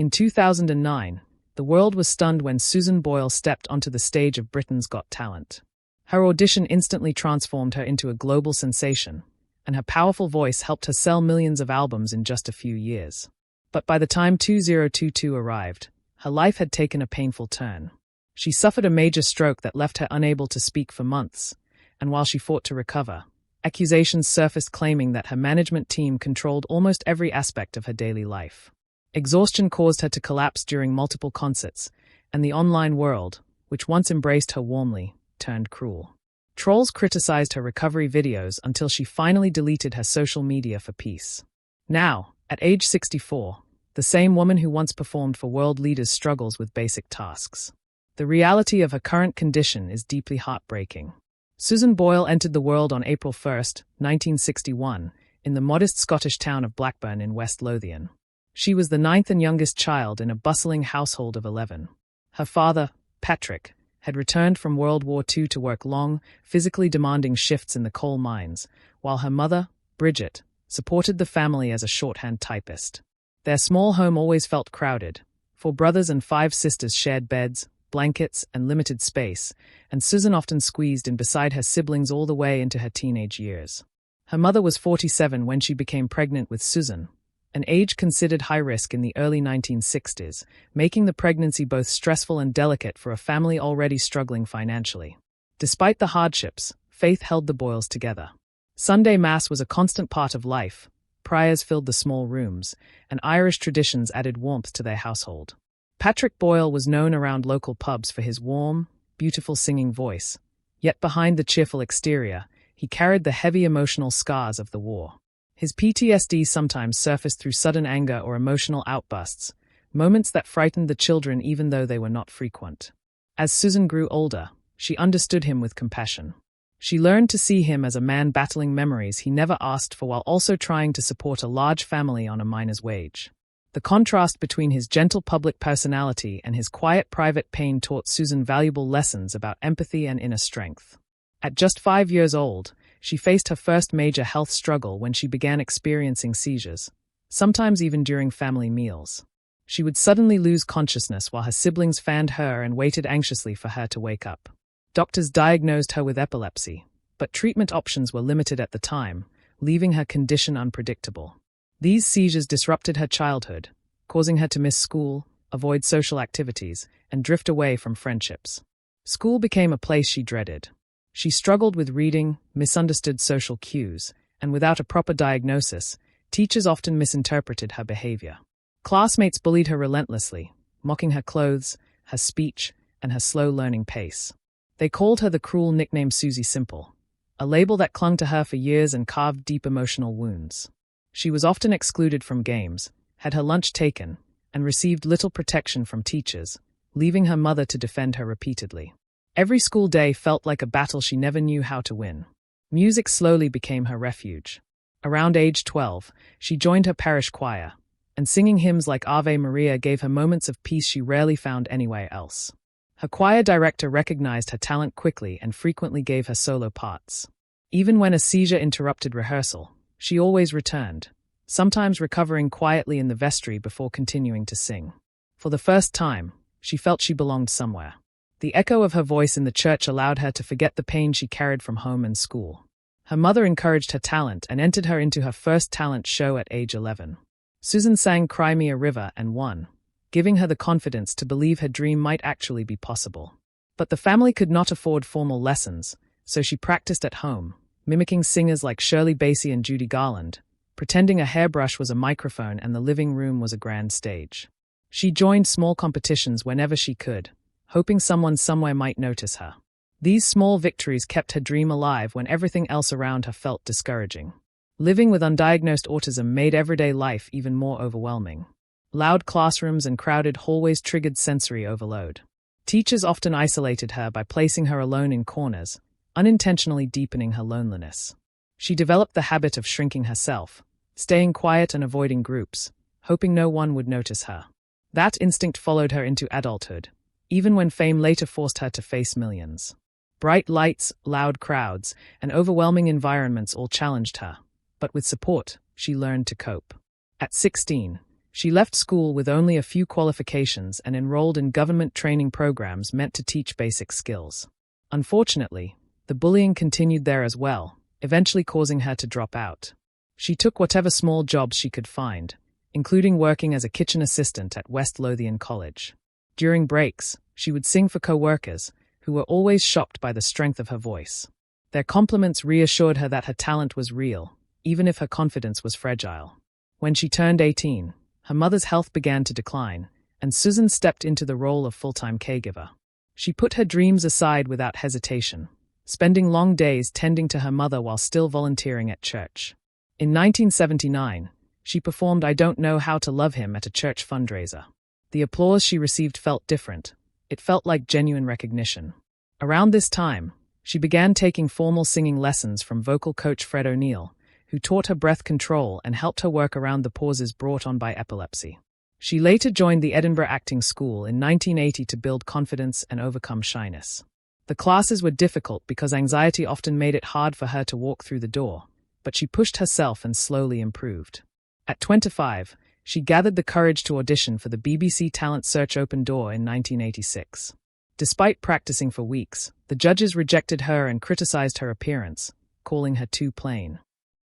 In 2009, the world was stunned when Susan Boyle stepped onto the stage of Britain's Got Talent. Her audition instantly transformed her into a global sensation, and her powerful voice helped her sell millions of albums in just a few years. But by the time 2022 arrived, her life had taken a painful turn. She suffered a major stroke that left her unable to speak for months, and while she fought to recover, accusations surfaced claiming that her management team controlled almost every aspect of her daily life. Exhaustion caused her to collapse during multiple concerts, and the online world, which once embraced her warmly, turned cruel. Trolls criticized her recovery videos until she finally deleted her social media for peace. Now, at age 64, the same woman who once performed for world leaders struggles with basic tasks. The reality of her current condition is deeply heartbreaking. Susan Boyle entered the world on April 1, 1961, in the modest Scottish town of Blackburn in West Lothian. She was the ninth and youngest child in a bustling household of 11. Her father, Patrick, had returned from World War II to work long, physically demanding shifts in the coal mines, while her mother, Bridget, supported the family as a shorthand typist. Their small home always felt crowded. 4 brothers and 5 sisters shared beds, blankets, and limited space, and Susan often squeezed in beside her siblings all the way into her teenage years. Her mother was 47 when she became pregnant with Susan, an age considered high risk in the early 1960s, making the pregnancy both stressful and delicate for a family already struggling financially. Despite the hardships, faith held the Boyles together. Sunday Mass was a constant part of life, prayers filled the small rooms, and Irish traditions added warmth to their household. Patrick Boyle was known around local pubs for his warm, beautiful singing voice, yet behind the cheerful exterior, he carried the heavy emotional scars of the war. His PTSD sometimes surfaced through sudden anger or emotional outbursts, moments that frightened the children even though they were not frequent. As Susan grew older, she understood him with compassion. She learned to see him as a man battling memories he never asked for while also trying to support a large family on a miner's wage. The contrast between his gentle public personality and his quiet private pain taught Susan valuable lessons about empathy and inner strength. At just 5 years old, she faced her first major health struggle when she began experiencing seizures, sometimes even during family meals. She would suddenly lose consciousness while her siblings fanned her and waited anxiously for her to wake up. Doctors diagnosed her with epilepsy, but treatment options were limited at the time, leaving her condition unpredictable. These seizures disrupted her childhood, causing her to miss school, avoid social activities, and drift away from friendships. School became a place she dreaded. She struggled with reading, misunderstood social cues, and without a proper diagnosis, teachers often misinterpreted her behavior. Classmates bullied her relentlessly, mocking her clothes, her speech, and her slow learning pace. They called her the cruel nickname Susie Simple, a label that clung to her for years and carved deep emotional wounds. She was often excluded from games, had her lunch taken, and received little protection from teachers, leaving her mother to defend her repeatedly. Every school day felt like a battle she never knew how to win. Music slowly became her refuge. Around age 12, she joined her parish choir, and singing hymns like Ave Maria gave her moments of peace she rarely found anywhere else. Her choir director recognized her talent quickly and frequently gave her solo parts. Even when a seizure interrupted rehearsal, she always returned, sometimes recovering quietly in the vestry before continuing to sing. For the first time, she felt she belonged somewhere. The echo of her voice in the church allowed her to forget the pain she carried from home and school. Her mother encouraged her talent and entered her into her first talent show at age 11. Susan sang Cry Me a River and won, giving her the confidence to believe her dream might actually be possible. But the family could not afford formal lessons, so she practiced at home, mimicking singers like Shirley Bassey and Judy Garland, pretending a hairbrush was a microphone and the living room was a grand stage. She joined small competitions whenever she could, hoping someone somewhere might notice her. These small victories kept her dream alive when everything else around her felt discouraging. Living with undiagnosed autism made everyday life even more overwhelming. Loud classrooms and crowded hallways triggered sensory overload. Teachers often isolated her by placing her alone in corners, unintentionally deepening her loneliness. She developed the habit of shrinking herself, staying quiet and avoiding groups, hoping no one would notice her. That instinct followed her into adulthood, even when fame later forced her to face millions. Bright lights, loud crowds, and overwhelming environments all challenged her, but with support, she learned to cope. At 16, She left school with only a few qualifications and enrolled in government training programs meant to teach basic skills. Unfortunately, the bullying continued there as well, eventually causing her to drop out. She took whatever small jobs she could find, including working as a kitchen assistant at West Lothian College. During breaks, she would sing for co-workers, who were always shocked by the strength of her voice. Their compliments reassured her that her talent was real, even if her confidence was fragile. When she turned 18, her mother's health began to decline, and Susan stepped into the role of full-time caregiver. She put her dreams aside without hesitation, spending long days tending to her mother while still volunteering at church. In 1979, she performed "I Don't Know How to Love Him" at a church fundraiser. The applause she received felt different. It felt like genuine recognition. Around this time, she began taking formal singing lessons from vocal coach Fred O'Neill, who taught her breath control and helped her work around the pauses brought on by epilepsy. She later joined the Edinburgh Acting School in 1980 to build confidence and overcome shyness. The classes were difficult because anxiety often made it hard for her to walk through the door, but she pushed herself and slowly improved. At 25, she gathered the courage to audition for the BBC Talent Search Open Door in 1986. Despite practicing for weeks, the judges rejected her and criticized her appearance, calling her too plain.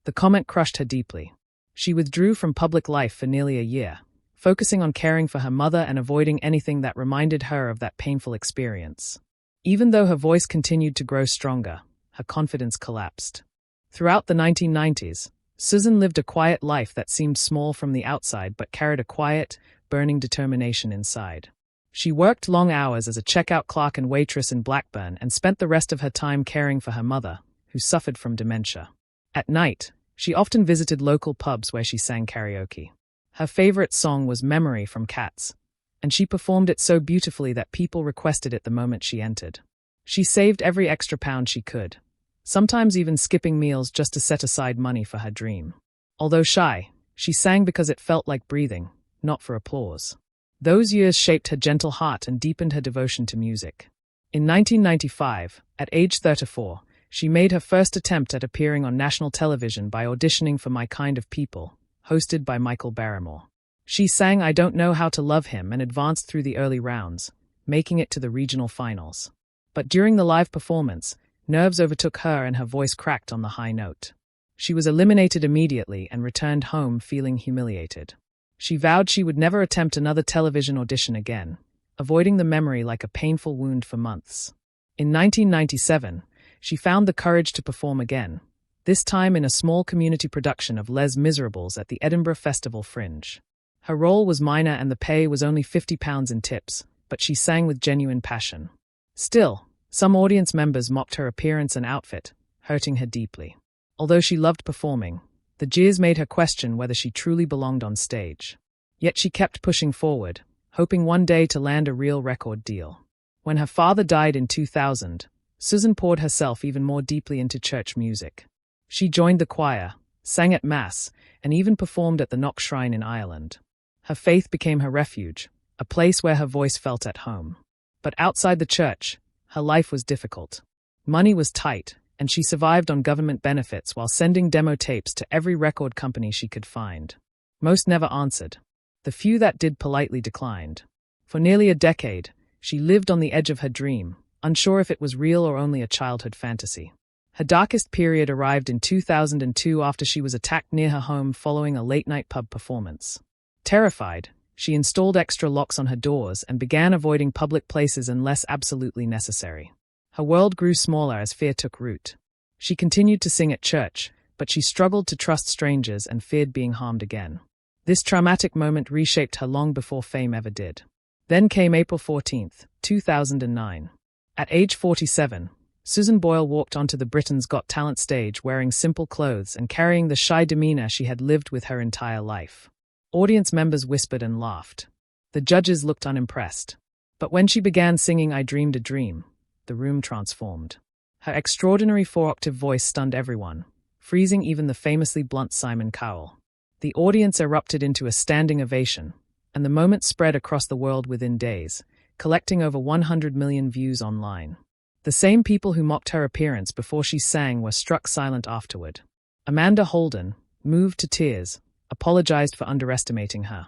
The comment crushed her deeply. She withdrew from public life for nearly a year, focusing on caring for her mother and avoiding anything that reminded her of that painful experience. Even though her voice continued to grow stronger, her confidence collapsed. Throughout the 1990s, Susan lived a quiet life that seemed small from the outside but carried a quiet, burning determination inside. She worked long hours as a checkout clerk and waitress in Blackburn and spent the rest of her time caring for her mother, who suffered from dementia. At night, she often visited local pubs where she sang karaoke. Her favorite song was "Memory" from Cats, and she performed it so beautifully that people requested it the moment she entered. She saved every extra pound she could, sometimes even skipping meals just to set aside money for her dream. Although shy, she sang because it felt like breathing, not for applause. Those years shaped her gentle heart and deepened her devotion to music. In 1995, at age 34, she made her first attempt at appearing on national television by auditioning for My Kind of People, hosted by Michael Barrymore. She sang "I Don't Know How to Love Him" and advanced through the early rounds, making it to the regional finals. But during the live performance, nerves overtook her and her voice cracked on the high note. She was eliminated immediately and returned home feeling humiliated. She vowed she would never attempt another television audition again, avoiding the memory like a painful wound for months. In 1997, she found the courage to perform again, this time in a small community production of Les Miserables at the Edinburgh Festival Fringe. Her role was minor and the pay was only £50 in tips, but she sang with genuine passion. Still, some audience members mocked her appearance and outfit, hurting her deeply. Although she loved performing, the jeers made her question whether she truly belonged on stage. Yet she kept pushing forward, hoping one day to land a real record deal. When her father died in 2000, Susan poured herself even more deeply into church music. She joined the choir, sang at Mass, and even performed at the Knock Shrine in Ireland. Her faith became her refuge, a place where her voice felt at home. But outside the church, her life was difficult. Money was tight, and she survived on government benefits while sending demo tapes to every record company she could find. Most never answered. The few that did politely declined. For nearly a decade, she lived on the edge of her dream, unsure if it was real or only a childhood fantasy. Her darkest period arrived in 2002 after she was attacked near her home following a late-night pub performance. Terrified, she installed extra locks on her doors and began avoiding public places unless absolutely necessary. Her world grew smaller as fear took root. She continued to sing at church, but she struggled to trust strangers and feared being harmed again. This traumatic moment reshaped her long before fame ever did. Then came April 14, 2009. At age 47, Susan Boyle walked onto the Britain's Got Talent stage wearing simple clothes and carrying the shy demeanor she had lived with her entire life. Audience members whispered and laughed. The judges looked unimpressed. But when she began singing "I Dreamed a Dream," the room transformed. Her extraordinary four-octave voice stunned everyone, freezing even the famously blunt Simon Cowell. The audience erupted into a standing ovation, and the moment spread across the world within days, collecting over 100 million views online. The same people who mocked her appearance before she sang were struck silent afterward. Amanda Holden, moved to tears, apologized for underestimating her.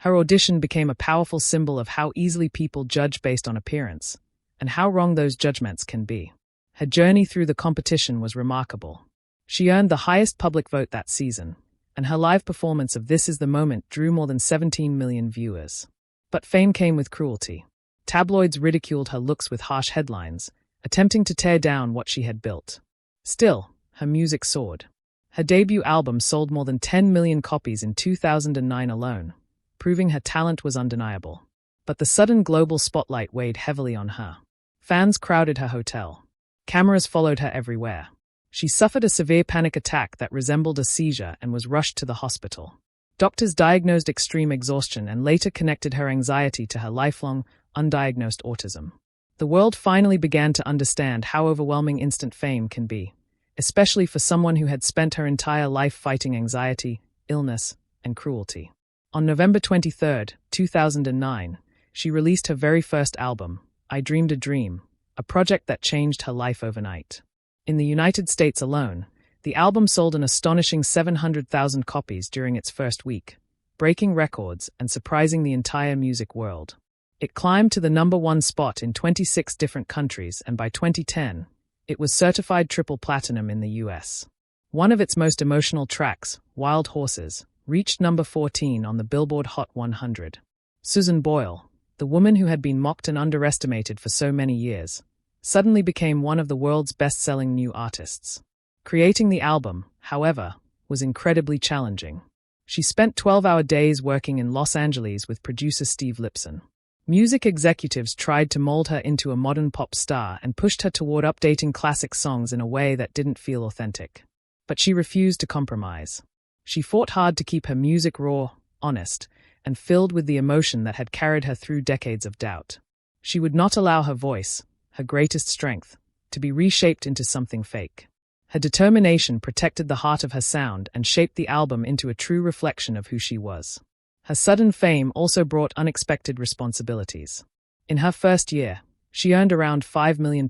Her audition became a powerful symbol of how easily people judge based on appearance, and how wrong those judgments can be. Her journey through the competition was remarkable. She earned the highest public vote that season, and her live performance of This Is the Moment drew more than 17 million viewers. But fame came with cruelty. Tabloids ridiculed her looks with harsh headlines, attempting to tear down what she had built. Still, her music soared. Her debut album sold more than 10 million copies in 2009 alone, proving her talent was undeniable. But the sudden global spotlight weighed heavily on her. Fans crowded her hotel. Cameras followed her everywhere. She suffered a severe panic attack that resembled a seizure and was rushed to the hospital. Doctors diagnosed extreme exhaustion and later connected her anxiety to her lifelong, undiagnosed autism. The world finally began to understand how overwhelming instant fame can be, especially for someone who had spent her entire life fighting anxiety, illness, and cruelty. On November 23, 2009, she released her very first album, I Dreamed a Dream, a project that changed her life overnight. In the United States alone, the album sold an astonishing 700,000 copies during its first week, breaking records and surprising the entire music world. It climbed to the #1 spot in 26 different countries, and by 2010, it was certified triple platinum in the US. One of its most emotional tracks, Wild Horses, reached number 14 on the Billboard Hot 100. Susan Boyle, the woman who had been mocked and underestimated for so many years, suddenly became one of the world's best-selling new artists. Creating the album, however, was incredibly challenging. She spent 12-hour days working in Los Angeles with producer Steve Lipson. Music executives tried to mold her into a modern pop star and pushed her toward updating classic songs in a way that didn't feel authentic. But she refused to compromise. She fought hard to keep her music raw, honest, and filled with the emotion that had carried her through decades of doubt. She would not allow her voice, her greatest strength, to be reshaped into something fake. Her determination protected the heart of her sound and shaped the album into a true reflection of who she was. Her sudden fame also brought unexpected responsibilities. In her first year, she earned around £5 million,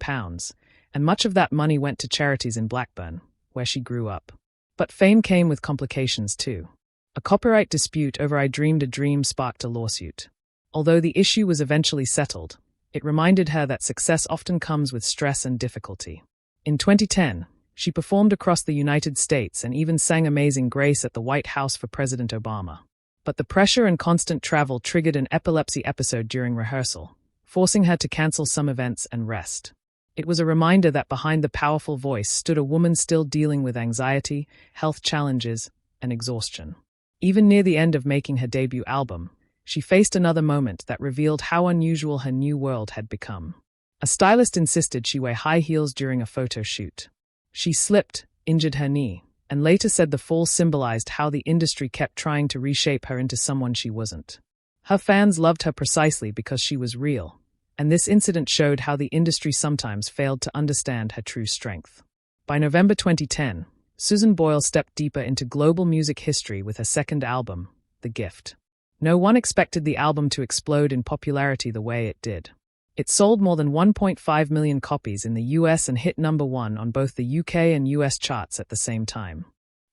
and much of that money went to charities in Blackburn, where she grew up. But fame came with complications too. A copyright dispute over I Dreamed a Dream sparked a lawsuit. Although the issue was eventually settled, it reminded her that success often comes with stress and difficulty. In 2010, she performed across the United States and even sang Amazing Grace at the White House for President Obama. But the pressure and constant travel triggered an epilepsy episode during rehearsal, forcing her to cancel some events and rest. It was a reminder that behind the powerful voice stood a woman still dealing with anxiety, health challenges, and exhaustion. Even near the end of making her debut album, she faced another moment that revealed how unusual her new world had become. A stylist insisted she wear high heels during a photo shoot. She slipped, injured her knee, and later said the fall symbolized how the industry kept trying to reshape her into someone she wasn't. Her fans loved her precisely because she was real, and this incident showed how the industry sometimes failed to understand her true strength. By November 2010, Susan Boyle stepped deeper into global music history with her second album, The Gift. No one expected the album to explode in popularity the way it did. It sold more than 1.5 million copies in the US and hit #1 on both the UK and US charts at the same time.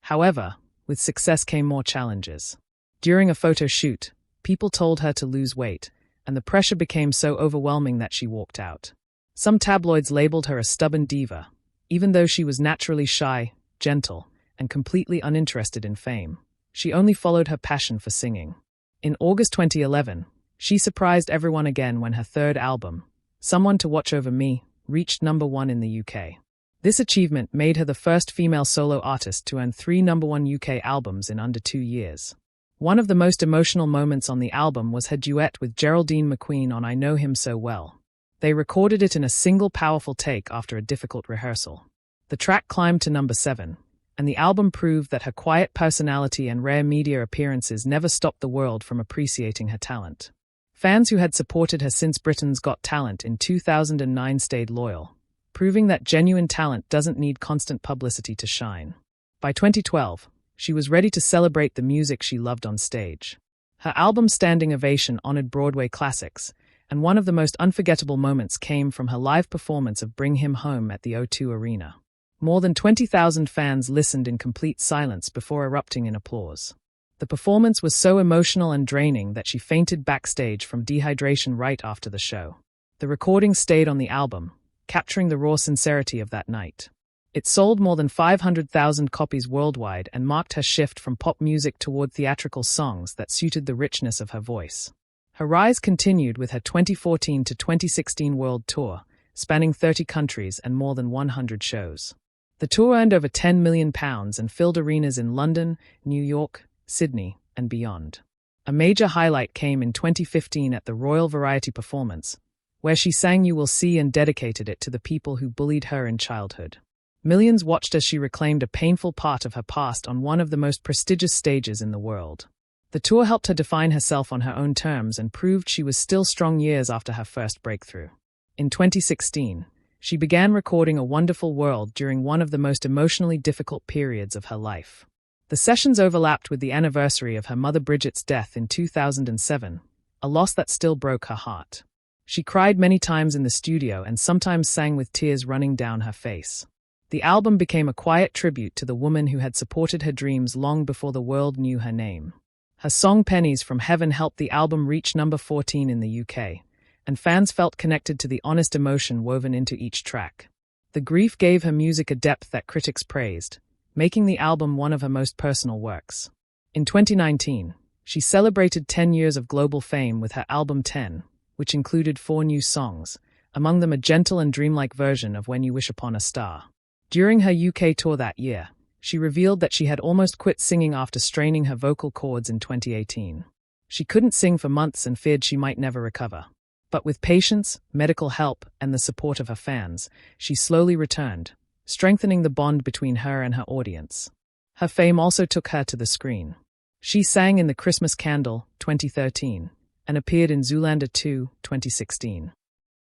However, with success came more challenges. During a photo shoot, people told her to lose weight, and the pressure became so overwhelming that she walked out. Some tabloids labeled her a stubborn diva, even though she was naturally shy, gentle, and completely uninterested in fame. She only followed her passion for singing. In August 2011, she surprised everyone again when her third album, Someone to Watch Over Me, reached #1 in the UK. This achievement made her the first female solo artist to earn 3 #1 UK albums in under 2 years. One of the most emotional moments on the album was her duet with Geraldine McQueen on I Know Him So Well. They recorded it in a single powerful take after a difficult rehearsal. The track climbed to #7, and the album proved that her quiet personality and rare media appearances never stopped the world from appreciating her talent. Fans who had supported her since Britain's Got Talent in 2009 stayed loyal, proving that genuine talent doesn't need constant publicity to shine. By 2012, she was ready to celebrate the music she loved on stage. Her album Standing Ovation honored Broadway classics, and one of the most unforgettable moments came from her live performance of Bring Him Home at the O2 Arena. More than 20,000 fans listened in complete silence before erupting in applause. The performance was so emotional and draining that she fainted backstage from dehydration right after the show. The recording stayed on the album, capturing the raw sincerity of that night. It sold more than 500,000 copies worldwide and marked her shift from pop music toward theatrical songs that suited the richness of her voice. Her rise continued with her 2014 to 2016 world tour, spanning 30 countries and more than 100 shows. The tour earned over £10 million and filled arenas in London, New York, Sydney, and beyond. A major highlight came in 2015 at the Royal Variety Performance, where she sang You Will See and dedicated it to the people who bullied her in childhood. Millions watched as she reclaimed a painful part of her past on one of the most prestigious stages in the world. The tour helped her define herself on her own terms and proved she was still strong years after her first breakthrough. In 2016, she began recording A Wonderful World during one of the most emotionally difficult periods of her life. The sessions overlapped with the anniversary of her mother Bridget's death in 2007, a loss that still broke her heart. She cried many times in the studio and sometimes sang with tears running down her face. The album became a quiet tribute to the woman who had supported her dreams long before the world knew her name. Her song Pennies from Heaven helped the album reach number 14 in the UK, and fans felt connected to the honest emotion woven into each track. The grief gave her music a depth that critics praised, making the album one of her most personal works. In 2019, she celebrated 10 years of global fame with her album 10, which included 4 new songs, among them a gentle and dreamlike version of When You Wish Upon a Star. During her UK tour that year, she revealed that she had almost quit singing after straining her vocal cords in 2018. She couldn't sing for months and feared she might never recover. But with patience, medical help, and the support of her fans, she slowly returned, strengthening the bond between her and her audience. Her fame also took her to the screen. She sang in The Christmas Candle, 2013, and appeared in Zoolander 2, 2016.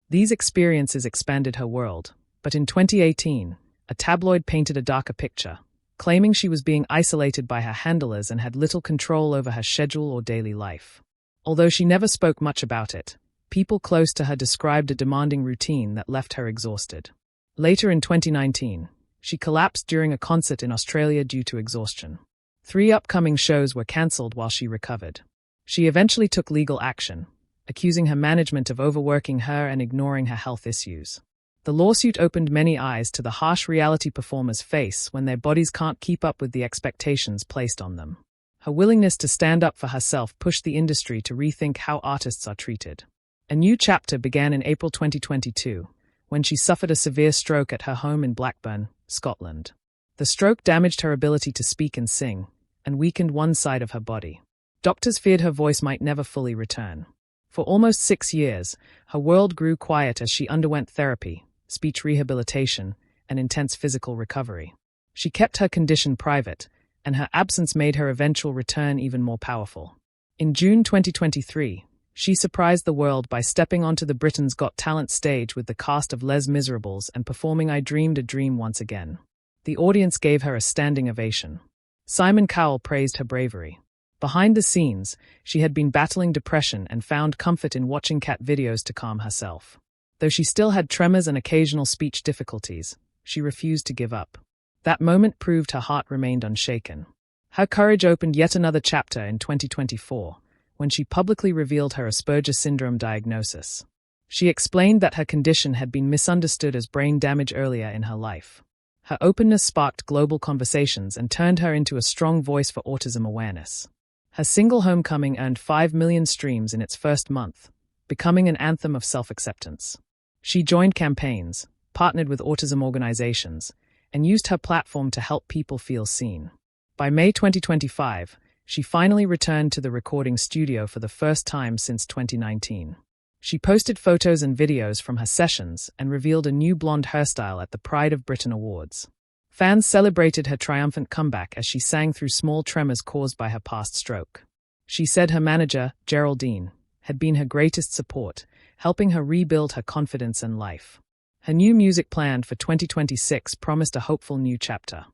These experiences expanded her world, but in 2018, a tabloid painted a darker picture, claiming she was being isolated by her handlers and had little control over her schedule or daily life. Although she never spoke much about it, people close to her described a demanding routine that left her exhausted. Later in 2019, she collapsed during a concert in Australia due to exhaustion. 3 upcoming shows were cancelled while she recovered. She eventually took legal action, accusing her management of overworking her and ignoring her health issues. The lawsuit opened many eyes to the harsh reality performers face when their bodies can't keep up with the expectations placed on them. Her willingness to stand up for herself pushed the industry to rethink how artists are treated. A new chapter began in April 2022, when she suffered a severe stroke at her home in Blackburn, Scotland. The stroke damaged her ability to speak and sing, and weakened one side of her body. Doctors feared her voice might never fully return. For almost 6 years, her world grew quiet as she underwent therapy, speech rehabilitation, and intense physical recovery. She kept her condition private, and her absence made her eventual return even more powerful. In June 2023, she surprised the world by stepping onto the Britain's Got Talent stage with the cast of Les Miserables and performing I Dreamed a Dream once again. The audience gave her a standing ovation. Simon Cowell praised her bravery. Behind the scenes, she had been battling depression and found comfort in watching cat videos to calm herself. Though she still had tremors and occasional speech difficulties, she refused to give up. That moment proved her heart remained unshaken. Her courage opened yet another chapter in 2024, when she publicly revealed her Asperger syndrome diagnosis. She explained that her condition had been misunderstood as brain damage earlier in her life. Her openness sparked global conversations and turned her into a strong voice for autism awareness. Her single Homecoming earned 5 million streams in its first month, becoming an anthem of self-acceptance. She joined campaigns, partnered with autism organizations, and used her platform to help people feel seen. By May 2025, she finally returned to the recording studio for the first time since 2019. She posted photos and videos from her sessions and revealed a new blonde hairstyle at the Pride of Britain Awards. Fans celebrated her triumphant comeback as she sang through small tremors caused by her past stroke. She said her manager, Geraldine, had been her greatest support, helping her rebuild her confidence and life. Her new music planned for 2026 promised a hopeful new chapter.